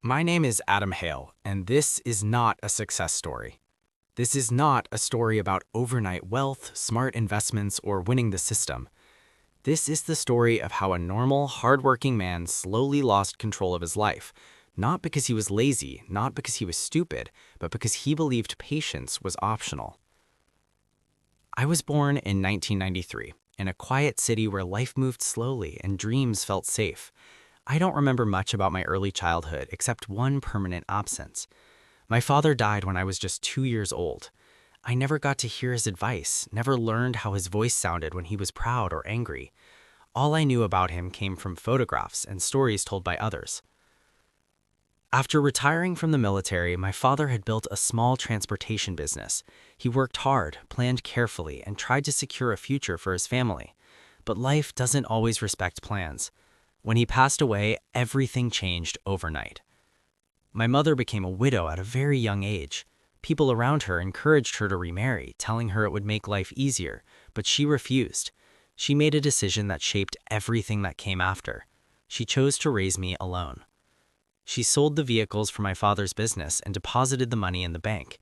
My name is Adam Hale, and this is not a success story. This is not a story about overnight wealth, smart investments, or winning the system. This is the story of how a normal, hardworking man slowly lost control of his life, not because he was lazy, not because he was stupid, but because he believed patience was optional. I was born in 1993, in a quiet city where life moved slowly and dreams felt safe. I don't remember much about my early childhood except one permanent absence. My father died when I was just 2 years old. I never got to hear his advice, never learned how his voice sounded when he was proud or angry. All I knew about him came from photographs and stories told by others. After retiring from the military, my father had built a small transportation business. He worked hard, planned carefully, and tried to secure a future for his family. But life doesn't always respect plans. When he passed away, everything changed overnight. My mother became a widow at a very young age. People around her encouraged her to remarry, telling her it would make life easier, but she refused. She made a decision that shaped everything that came after. She chose to raise me alone. She sold the vehicles for my father's business and deposited the money in the bank.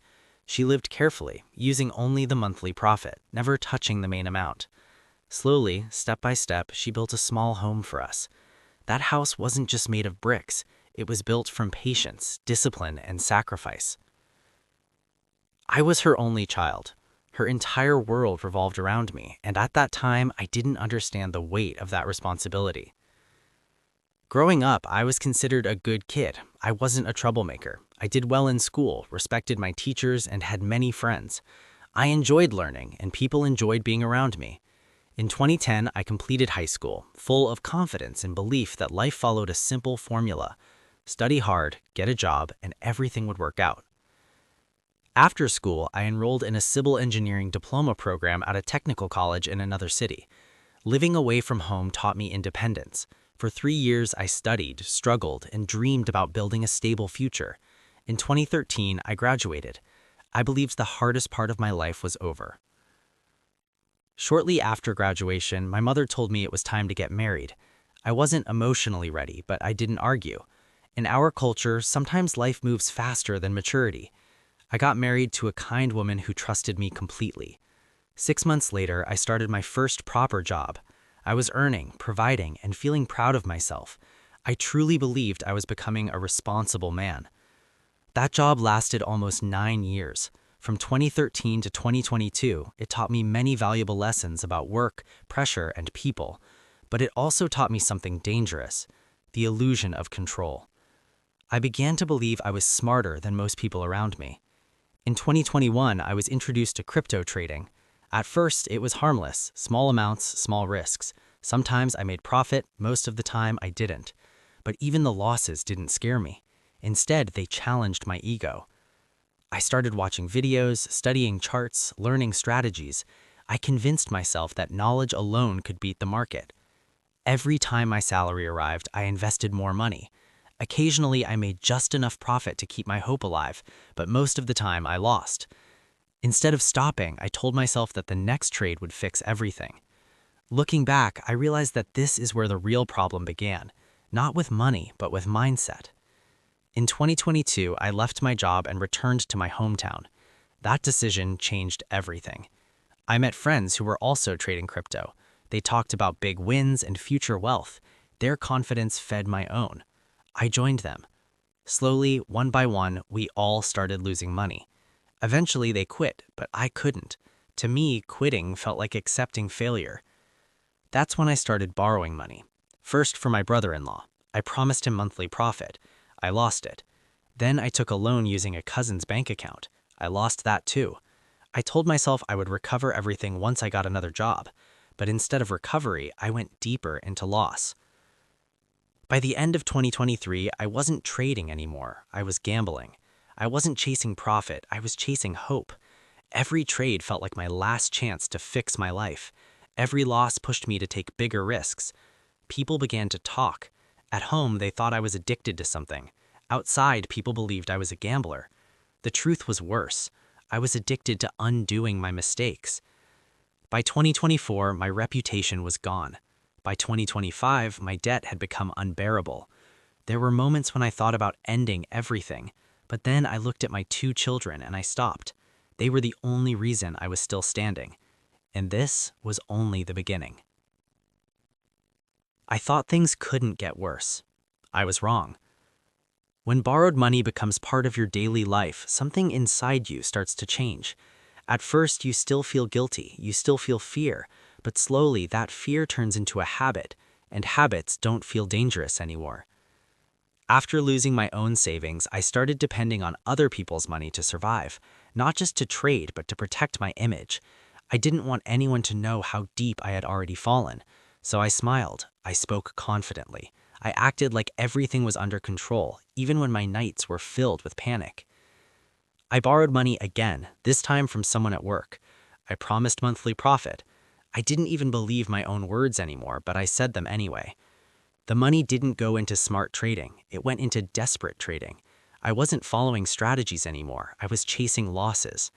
She lived carefully, using only the monthly profit, never touching the main amount. Slowly, step by step, she built a small home for us. That house wasn't just made of bricks. It was built from patience, discipline, and sacrifice. I was her only child. Her entire world revolved around me, and at that time, I didn't understand the weight of that responsibility. Growing up, I was considered a good kid. I wasn't a troublemaker. I did well in school, respected my teachers, and had many friends. I enjoyed learning, and people enjoyed being around me. In 2010, I completed high school, full of confidence and belief that life followed a simple formula: study hard, get a job, and everything would work out. After school, I enrolled in a civil engineering diploma program at a technical college in another city. Living away from home taught me independence. For 3 years, I studied, struggled, and dreamed about building a stable future. In 2013, I graduated. I believed the hardest part of my life was over. Shortly after graduation, my mother told me it was time to get married. I wasn't emotionally ready, but I didn't argue. In our culture, sometimes life moves faster than maturity. I got married to a kind woman who trusted me completely. 6 months later, I started my first proper job. I was earning, providing, and feeling proud of myself. I truly believed I was becoming a responsible man. That job lasted almost 9 years. From 2013 to 2022, it taught me many valuable lessons about work, pressure, and people. But it also taught me something dangerous: the illusion of control. I began to believe I was smarter than most people around me. In 2021, I was introduced to crypto trading. At first, it was harmless: small amounts, small risks. Sometimes I made profit, most of the time I didn't. But even the losses didn't scare me. Instead, they challenged my ego. I started watching videos, studying charts, learning strategies. I convinced myself that knowledge alone could beat the market. Every time my salary arrived, I invested more money. Occasionally, I made just enough profit to keep my hope alive, but most of the time I lost. Instead of stopping, I told myself that the next trade would fix everything. Looking back, I realized that this is where the real problem began, not with money, but with mindset. In 2022, I left my job and returned to my hometown. That decision changed everything. I met friends who were also trading crypto. They talked about big wins and future wealth. Their confidence fed my own. I joined them. Slowly, one by one, we all started losing money. Eventually, they quit, but I couldn't. To me, quitting felt like accepting failure. That's when I started borrowing money. First, for my brother-in-law. I promised him monthly profit. I lost it. Then I took a loan using a cousin's bank account. I lost that too. I told myself I would recover everything once I got another job. But instead of recovery, I went deeper into loss. By the end of 2023, I wasn't trading anymore. I was gambling. I wasn't chasing profit. I was chasing hope. Every trade felt like my last chance to fix my life. Every loss pushed me to take bigger risks. People began to talk. At home, they thought I was addicted to something. Outside, people believed I was a gambler. The truth was worse. I was addicted to undoing my mistakes. By 2024, my reputation was gone. By 2025, my debt had become unbearable. There were moments when I thought about ending everything, but then I looked at my 2 children and I stopped. They were the only reason I was still standing. And this was only the beginning. I thought things couldn't get worse. I was wrong. When borrowed money becomes part of your daily life, something inside you starts to change. At first, you still feel guilty, you still feel fear, but slowly that fear turns into a habit, and habits don't feel dangerous anymore. After losing my own savings, I started depending on other people's money to survive, not just to trade, but to protect my image. I didn't want anyone to know how deep I had already fallen. So I smiled, I spoke confidently. I acted like everything was under control, even when my nights were filled with panic. I borrowed money again, this time from someone at work. I promised monthly profit. I didn't even believe my own words anymore, but I said them anyway. The money didn't go into smart trading, it went into desperate trading. I wasn't following strategies anymore, I was chasing losses.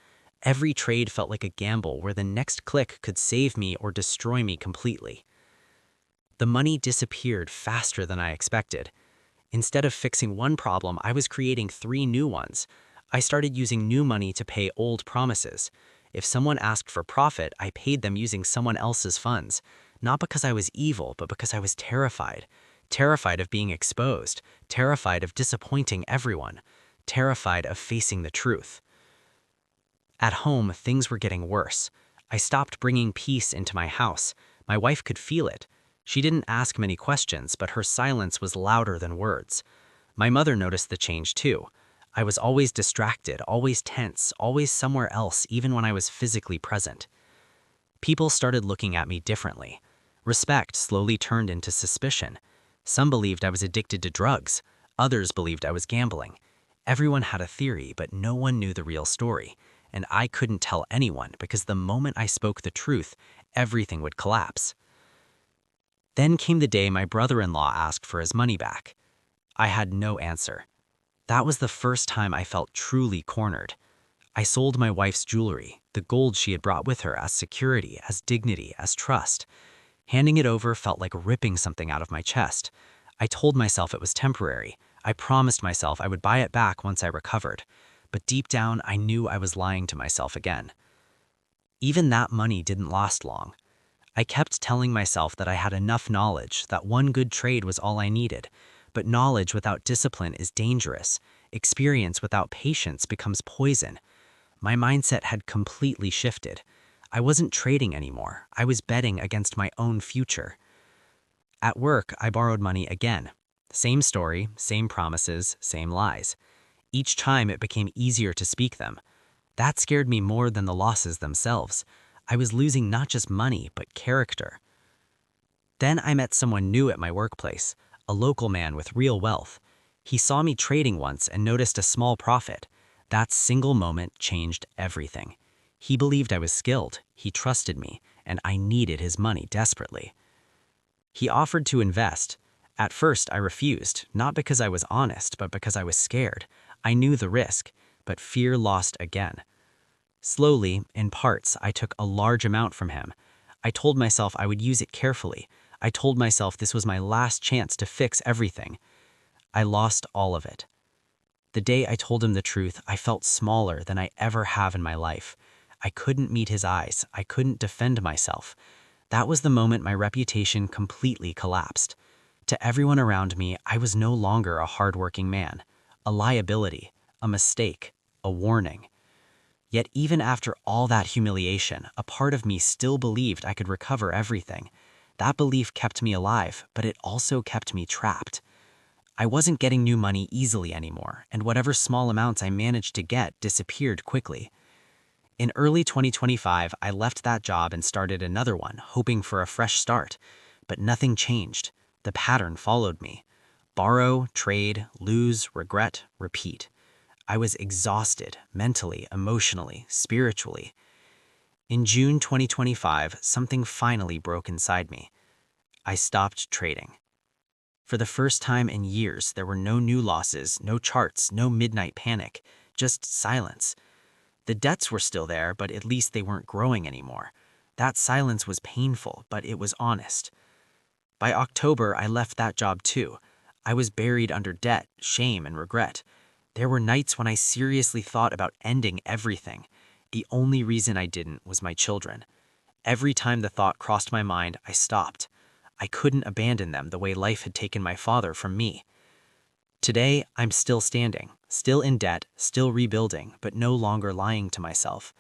Every trade felt like a gamble where the next click could save me or destroy me completely. The money disappeared faster than I expected. Instead of fixing one problem, I was creating 3 new ones. I started using new money to pay old promises. If someone asked for profit, I paid them using someone else's funds. Not because I was evil, but because I was terrified. Terrified of being exposed. Terrified of disappointing everyone. Terrified of facing the truth. At home, things were getting worse. I stopped bringing peace into my house. My wife could feel it. She didn't ask many questions, but her silence was louder than words. My mother noticed the change too. I was always distracted, always tense, always somewhere else, even when I was physically present. People started looking at me differently. Respect slowly turned into suspicion. Some believed I was addicted to drugs. Others believed I was gambling. Everyone had a theory, but no one knew the real story. And I couldn't tell anyone because the moment I spoke the truth, everything would collapse. Then came the day my brother-in-law asked for his money back. I had no answer. That was the first time I felt truly cornered. I sold my wife's jewelry, the gold she had brought with her, as security, as dignity, as trust. Handing it over felt like ripping something out of my chest. I told myself it was temporary. I promised myself I would buy it back once I recovered. But deep down, I knew I was lying to myself again. Even that money didn't last long. I kept telling myself that I had enough knowledge, that one good trade was all I needed. But knowledge without discipline is dangerous. Experience without patience becomes poison. My mindset had completely shifted. I wasn't trading anymore. I was betting against my own future. At work, I borrowed money again. Same story, same promises, same lies. Each time it became easier to speak them. That scared me more than the losses themselves. I was losing not just money, but character. Then I met someone new at my workplace, a local man with real wealth. He saw me trading once and noticed a small profit. That single moment changed everything. He believed I was skilled, he trusted me, and I needed his money desperately. He offered to invest. At first, I refused, not because I was honest, but because I was scared. I knew the risk, but fear lost again. Slowly, in parts, I took a large amount from him. I told myself I would use it carefully. I told myself this was my last chance to fix everything. I lost all of it. The day I told him the truth, I felt smaller than I ever have in my life. I couldn't meet his eyes. I couldn't defend myself. That was the moment my reputation completely collapsed. To everyone around me, I was no longer a hardworking man, a liability, a mistake, a warning. Yet even after all that humiliation, a part of me still believed I could recover everything. That belief kept me alive, but it also kept me trapped. I wasn't getting new money easily anymore, and whatever small amounts I managed to get disappeared quickly. In early 2025, I left that job and started another one, hoping for a fresh start. But nothing changed. The pattern followed me. Borrow, trade, lose, regret, repeat. I was exhausted, mentally, emotionally, spiritually. In June 2025, something finally broke inside me. I stopped trading. For the first time in years, there were no new losses, no charts, no midnight panic, just silence. The debts were still there, but at least they weren't growing anymore. That silence was painful, but it was honest. By October, I left that job too. I was buried under debt, shame, and regret. There were nights when I seriously thought about ending everything. The only reason I didn't was my children. Every time the thought crossed my mind, I stopped. I couldn't abandon them the way life had taken my father from me. Today, I'm still standing, still in debt, still rebuilding, but no longer lying to myself.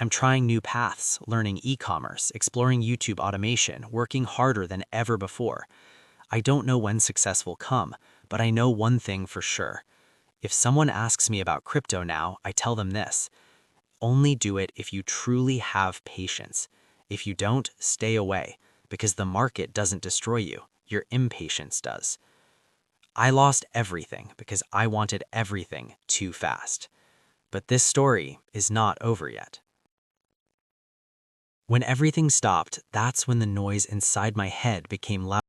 I'm trying new paths, learning e-commerce, exploring YouTube automation, working harder than ever before. I don't know when success will come, but I know one thing for sure. If someone asks me about crypto now, I tell them this: only do it if you truly have patience. If you don't, stay away, because the market doesn't destroy you, your impatience does. I lost everything because I wanted everything too fast. But this story is not over yet. When everything stopped, that's when the noise inside my head became loud.